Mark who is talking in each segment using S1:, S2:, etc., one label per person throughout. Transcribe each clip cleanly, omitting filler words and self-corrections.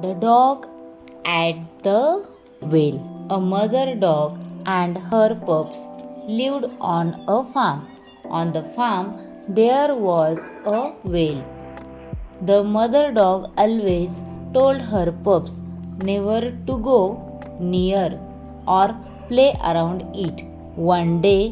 S1: The dog at the well. A mother dog and her pups lived on a farm. On the farm, there was a well. The mother dog always told her pups never to go near or play around it. One day,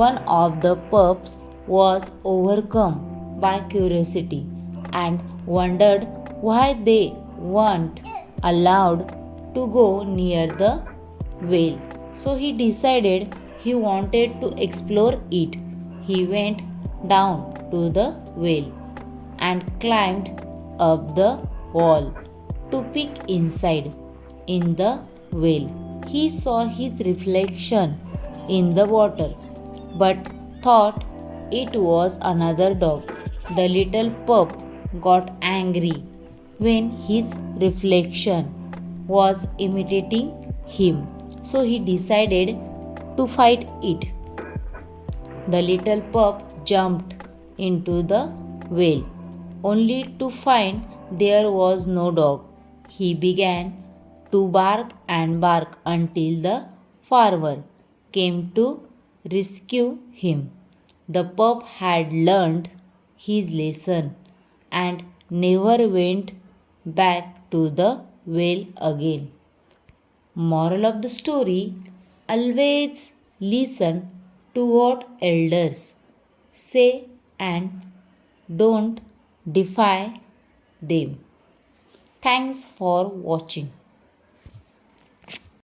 S1: one of the pups was overcome by curiosity and wondered why they weren't allowed to go near the well. So he decided he wanted to explore it. He went down to the well and climbed up the wall to peek inside. In the well, he saw his reflection in the water but thought it was another dog. The little pup got angry when his reflection was imitating him, so he decided to fight it. The little pup jumped into the well only to find there was no dog. He began to bark and bark until the farmer came to rescue him. The pup had learned his lesson and never went back to the well again. Moral of the story: always listen to what elders say and don't defy them. Thanks for watching.